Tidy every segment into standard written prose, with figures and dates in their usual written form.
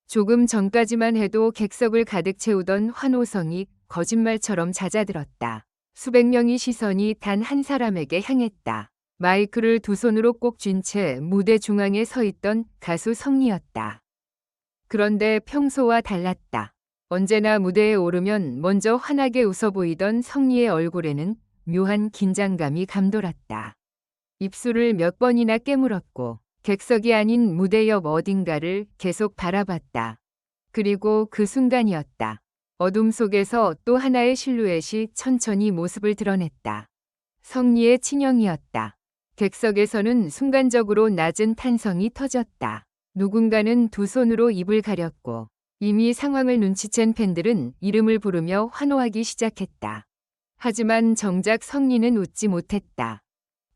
조금 전까지만 해도 객석을 가득 채우던 환호성이 거짓말처럼 잦아들었다. 수백 명의 시선이 단 한 사람에게 향했다. 마이크를 두 손으로 꼭 쥔 채 무대 중앙에 서 있던 가수 성리였다. 그런데 평소와 달랐다. 언제나 무대에 오르면 먼저 환하게 웃어 보이던 성리의 얼굴에는 묘한 긴장감이 감돌았다. 입술을 몇 번이나 깨물었고 객석이 아닌 무대 옆 어딘가를 계속 바라봤다. 그리고 그 순간이었다. 어둠 속에서 또 하나의 실루엣이 천천히 모습을 드러냈다. 성리의 친형이었다. 객석에서는 순간적으로 낮은 탄성이 터졌다. 누군가는 두 손으로 입을 가렸고 이미 상황을 눈치챈 팬들은 이름을 부르며 환호하기 시작했다. 하지만 정작 성리는 웃지 못했다.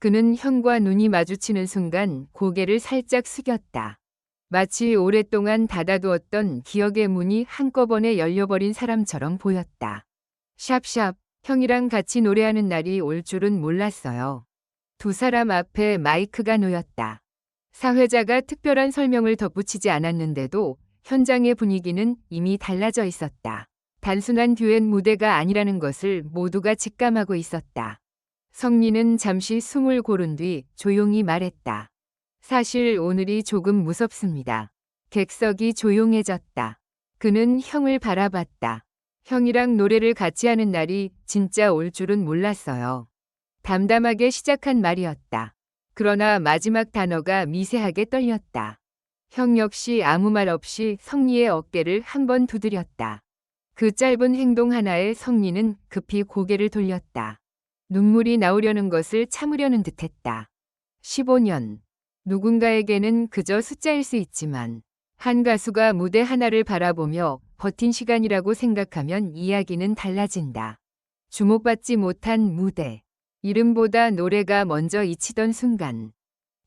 그는 형과 눈이 마주치는 순간 고개를 살짝 숙였다. 마치 오랫동안 닫아두었던 기억의 문이 한꺼번에 열려버린 사람처럼 보였다. 샵샵, 형이랑 같이 노래하는 날이 올 줄은 몰랐어요. 두 사람 앞에 마이크가 놓였다. 사회자가 특별한 설명을 덧붙이지 않았는데도 현장의 분위기는 이미 달라져 있었다. 단순한 듀엣 무대가 아니라는 것을 모두가 직감하고 있었다. 성리는 잠시 숨을 고른 뒤 조용히 말했다. 사실 오늘이 조금 무섭습니다. 객석이 조용해졌다. 그는 형을 바라봤다. 형이랑 노래를 같이 하는 날이 진짜 올 줄은 몰랐어요. 담담하게 시작한 말이었다. 그러나 마지막 단어가 미세하게 떨렸다. 형 역시 아무 말 없이 성리의 어깨를 한 번 두드렸다. 그 짧은 행동 하나에 성리는 급히 고개를 돌렸다. 눈물이 나오려는 것을 참으려는 듯했다. 15년. 누군가에게는 그저 숫자일 수 있지만 한 가수가 무대 하나를 바라보며 버틴 시간이라고 생각하면 이야기는 달라진다. 주목받지 못한 무대. 이름보다 노래가 먼저 잊히던 순간.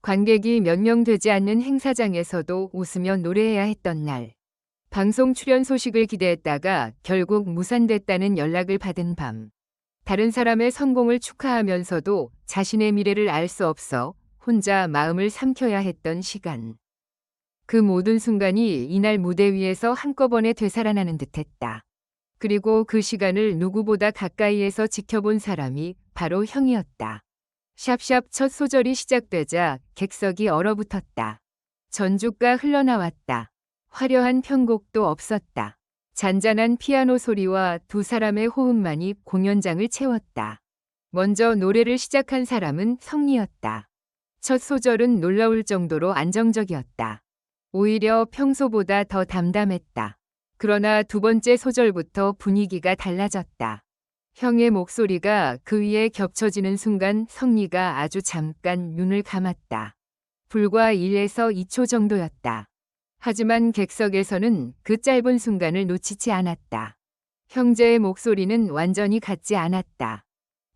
관객이 몇 명 되지 않는 행사장에서도 웃으며 노래해야 했던 날. 방송 출연 소식을 기대했다가 결국 무산됐다는 연락을 받은 밤. 다른 사람의 성공을 축하하면서도 자신의 미래를 알 수 없어 혼자 마음을 삼켜야 했던 시간. 그 모든 순간이 이날 무대 위에서 한꺼번에 되살아나는 듯했다. 그리고 그 시간을 누구보다 가까이에서 지켜본 사람이 바로 형이었다. 샵샵 첫 소절이 시작되자 객석이 얼어붙었다. 전주가 흘러나왔다. 화려한 편곡도 없었다. 잔잔한 피아노 소리와 두 사람의 호흡만이 공연장을 채웠다. 먼저 노래를 시작한 사람은 성리였다. 첫 소절은 놀라울 정도로 안정적이었다. 오히려 평소보다 더 담담했다. 그러나 두 번째 소절부터 분위기가 달라졌다. 형의 목소리가 그 위에 겹쳐지는 순간 성리가 아주 잠깐 눈을 감았다. 불과 1에서 2초 정도였다. 하지만 객석에서는 그 짧은 순간을 놓치지 않았다. 형제의 목소리는 완전히 같지 않았다.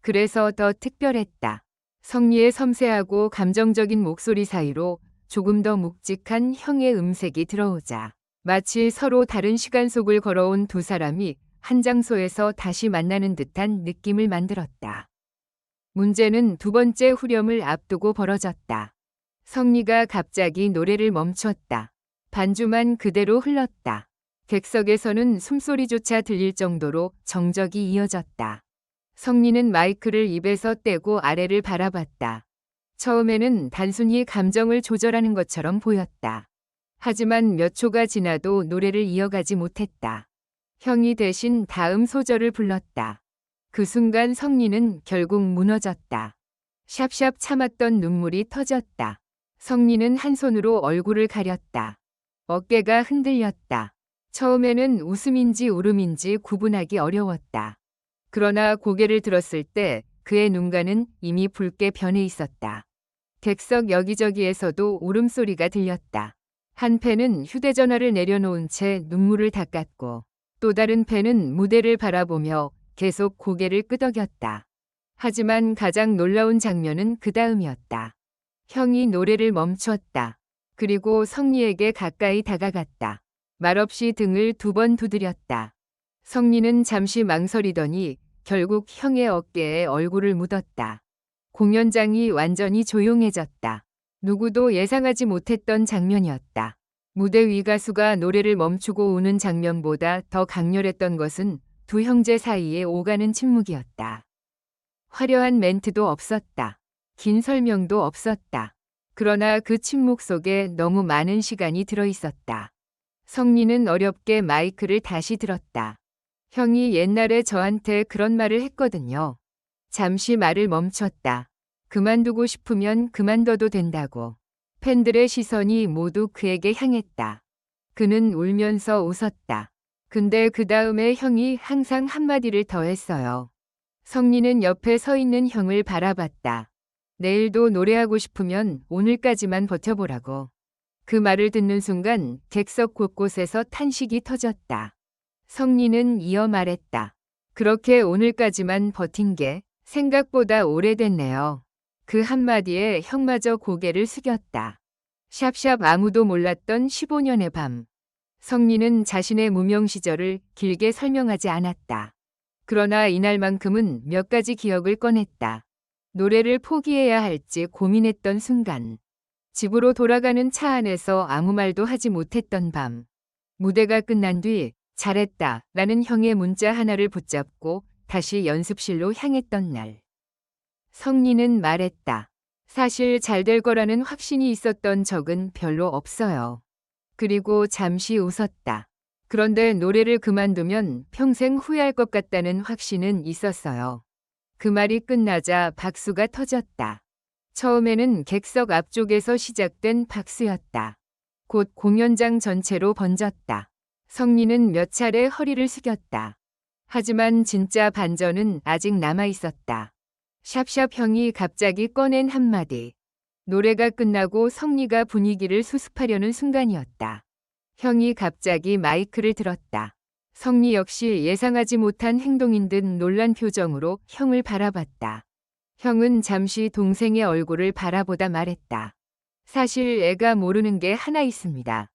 그래서 더 특별했다. 성리의 섬세하고 감정적인 목소리 사이로 조금 더 묵직한 형의 음색이 들어오자 마치 서로 다른 시간 속을 걸어온 두 사람이 한 장소에서 다시 만나는 듯한 느낌을 만들었다. 문제는 두 번째 후렴을 앞두고 벌어졌다. 성리가 갑자기 노래를 멈췄다. 반주만 그대로 흘렀다. 객석에서는 숨소리조차 들릴 정도로 정적이 이어졌다. 성리는 마이크를 입에서 떼고 아래를 바라봤다. 처음에는 단순히 감정을 조절하는 것처럼 보였다. 하지만 몇 초가 지나도 노래를 이어가지 못했다. 형이 대신 다음 소절을 불렀다. 그 순간 성리는 결국 무너졌다. 샵샵 참았던 눈물이 터졌다. 성리는 한 손으로 얼굴을 가렸다. 어깨가 흔들렸다. 처음에는 웃음인지 울음인지 구분하기 어려웠다. 그러나 고개를 들었을 때 그의 눈가는 이미 붉게 변해 있었다. 객석 여기저기에서도 울음소리가 들렸다. 한 팬은 휴대전화를 내려놓은 채 눈물을 닦았고 또 다른 팬은 무대를 바라보며 계속 고개를 끄덕였다. 하지만 가장 놀라운 장면은 그 다음이었다. 형이 노래를 멈췄다. 그리고 성리에게 가까이 다가갔다. 말없이 등을 두 번 두드렸다. 성리는 잠시 망설이더니 결국 형의 어깨에 얼굴을 묻었다. 공연장이 완전히 조용해졌다. 누구도 예상하지 못했던 장면이었다. 무대 위 가수가 노래를 멈추고 우는 장면보다 더 강렬했던 것은 두 형제 사이에 오가는 침묵이었다. 화려한 멘트도 없었다. 긴 설명도 없었다. 그러나 그 침묵 속에 너무 많은 시간이 들어있었다. 성리는 어렵게 마이크를 다시 들었다. 형이 옛날에 저한테 그런 말을 했거든요. 잠시 말을 멈췄다. 그만두고 싶으면 그만둬도 된다고. 팬들의 시선이 모두 그에게 향했다. 그는 울면서 웃었다. 근데 그 다음에 형이 항상 한마디를 더 했어요. 성리는 옆에 서 있는 형을 바라봤다. 내일도 노래하고 싶으면 오늘까지만 버텨보라고. 그 말을 듣는 순간 객석 곳곳에서 탄식이 터졌다. 성리는 이어 말했다. 그렇게 오늘까지만 버틴 게 생각보다 오래됐네요. 그 한마디에 형마저 고개를 숙였다. 샵샵 아무도 몰랐던 15년의 밤. 성리는 자신의 무명 시절을 길게 설명하지 않았다. 그러나 이날만큼은 몇 가지 기억을 꺼냈다. 노래를 포기해야 할지 고민했던 순간. 집으로 돌아가는 차 안에서 아무 말도 하지 못했던 밤. 무대가 끝난 뒤 잘했다 라는 형의 문자 하나를 붙잡고 다시 연습실로 향했던 날. 성리는 말했다. 사실 잘 될 거라는 확신이 있었던 적은 별로 없어요. 그리고 잠시 웃었다. 그런데 노래를 그만두면 평생 후회할 것 같다는 확신은 있었어요. 그 말이 끝나자 박수가 터졌다. 처음에는 객석 앞쪽에서 시작된 박수였다. 곧 공연장 전체로 번졌다. 성리는 몇 차례 허리를 숙였다. 하지만 진짜 반전은 아직 남아 있었다. 샵샵 형이 갑자기 꺼낸 한마디. 노래가 끝나고 성리가 분위기를 수습하려는 순간이었다. 형이 갑자기 마이크를 들었다. 성리 역시 예상하지 못한 행동인 듯 놀란 표정으로 형을 바라봤다. 형은 잠시 동생의 얼굴을 바라보다 말했다. 사실 애가 모르는 게 하나 있습니다.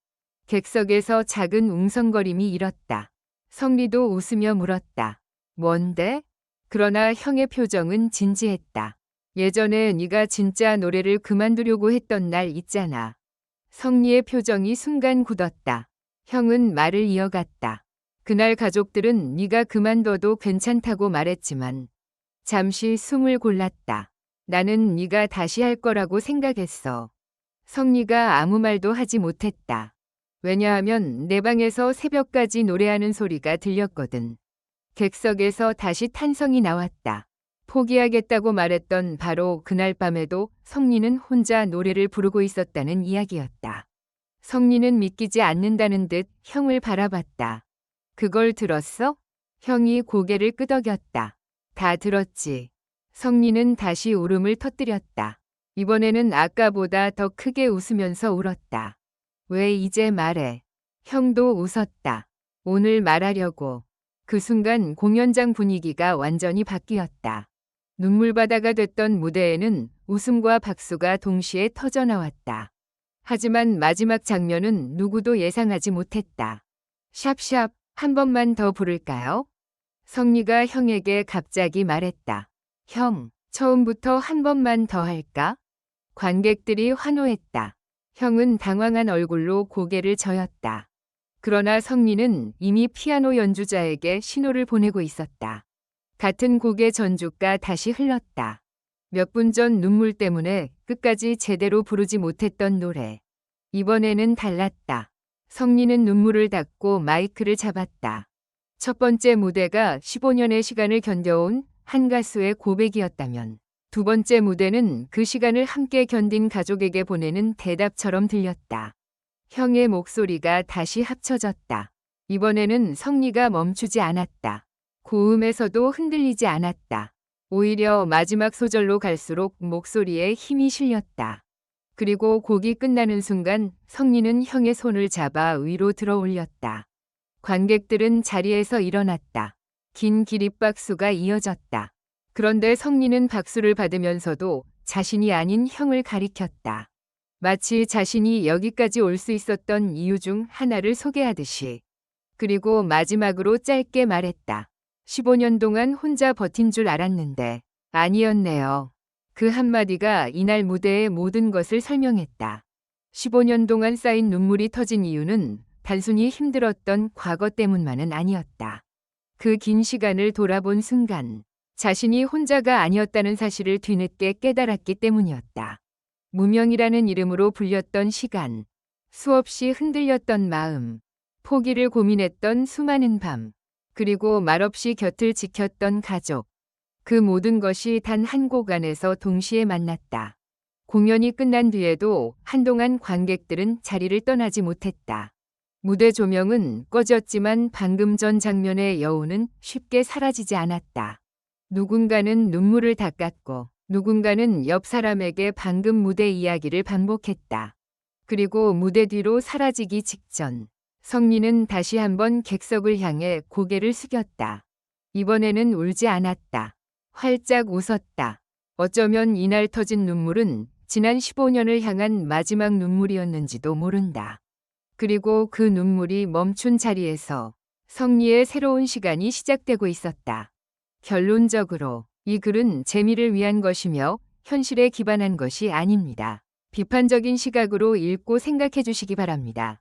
객석에서 작은 웅성거림이 일었다. 성리도 웃으며 물었다. 뭔데? 그러나 형의 표정은 진지했다. 예전에 네가 진짜 노래를 그만두려고 했던 날 있잖아. 성리의 표정이 순간 굳었다. 형은 말을 이어갔다. 그날 가족들은 네가 그만둬도 괜찮다고 말했지만 잠시 숨을 골랐다. 나는 네가 다시 할 거라고 생각했어. 성리가 아무 말도 하지 못했다. 왜냐하면 내 방에서 새벽까지 노래하는 소리가 들렸거든. 객석에서 다시 탄성이 나왔다. 포기하겠다고 말했던 바로 그날 밤에도 성리는 혼자 노래를 부르고 있었다는 이야기였다. 성리는 믿기지 않는다는 듯 형을 바라봤다. 그걸 들었어? 형이 고개를 끄덕였다. 다 들었지. 성리는 다시 울음을 터뜨렸다. 이번에는 아까보다 더 크게 웃으면서 울었다. 왜 이제 말해? 형도 웃었다. 오늘 말하려고. 그 순간 공연장 분위기가 완전히 바뀌었다. 눈물바다가 됐던 무대에는 웃음과 박수가 동시에 터져나왔다. 하지만 마지막 장면은 누구도 예상하지 못했다. 샵샵, 한 번만 더 부를까요? 성리가 형에게 갑자기 말했다. 형, 처음부터 한 번만 더 할까? 관객들이 환호했다. 형은 당황한 얼굴로 고개를 저었다. 그러나 성리는 이미 피아노 연주자에게 신호를 보내고 있었다. 같은 곡의 전주가 다시 흘렀다. 몇 분 전 눈물 때문에 끝까지 제대로 부르지 못했던 노래. 이번에는 달랐다. 성리는 눈물을 닦고 마이크를 잡았다. 첫 번째 무대가 15년의 시간을 견뎌온 한 가수의 고백이었다면 두 번째 무대는 그 시간을 함께 견딘 가족에게 보내는 대답처럼 들렸다. 형의 목소리가 다시 합쳐졌다. 이번에는 성리가 멈추지 않았다. 고음에서도 흔들리지 않았다. 오히려 마지막 소절로 갈수록 목소리에 힘이 실렸다. 그리고 곡이 끝나는 순간 성리는 형의 손을 잡아 위로 들어 올렸다. 관객들은 자리에서 일어났다. 긴 기립박수가 이어졌다. 그런데 성리는 박수를 받으면서도 자신이 아닌 형을 가리켰다. 마치 자신이 여기까지 올 수 있었던 이유 중 하나를 소개하듯이. 그리고 마지막으로 짧게 말했다. 15년 동안 혼자 버틴 줄 알았는데 아니었네요. 그 한마디가 이날 무대의 모든 것을 설명했다. 15년 동안 쌓인 눈물이 터진 이유는 단순히 힘들었던 과거 때문만은 아니었다. 그 긴 시간을 돌아본 순간 자신이 혼자가 아니었다는 사실을 뒤늦게 깨달았기 때문이었다. 무명이라는 이름으로 불렸던 시간, 수없이 흔들렸던 마음, 포기를 고민했던 수많은 밤, 그리고 말없이 곁을 지켰던 가족. 그 모든 것이 단 한 곡 안에서 동시에 만났다. 공연이 끝난 뒤에도 한동안 관객들은 자리를 떠나지 못했다. 무대 조명은 꺼졌지만 방금 전 장면의 여운은 쉽게 사라지지 않았다. 누군가는 눈물을 닦았고 누군가는 옆 사람에게 방금 무대 이야기를 반복했다. 그리고 무대 뒤로 사라지기 직전 성민은 다시 한번 객석을 향해 고개를 숙였다. 이번에는 울지 않았다. 활짝 웃었다. 어쩌면 이날 터진 눈물은 지난 15년을 향한 마지막 눈물이었는지도 모른다. 그리고 그 눈물이 멈춘 자리에서 성리의 새로운 시간이 시작되고 있었다. 결론적으로 이 글은 재미를 위한 것이며 현실에 기반한 것이 아닙니다. 비판적인 시각으로 읽고 생각해 주시기 바랍니다.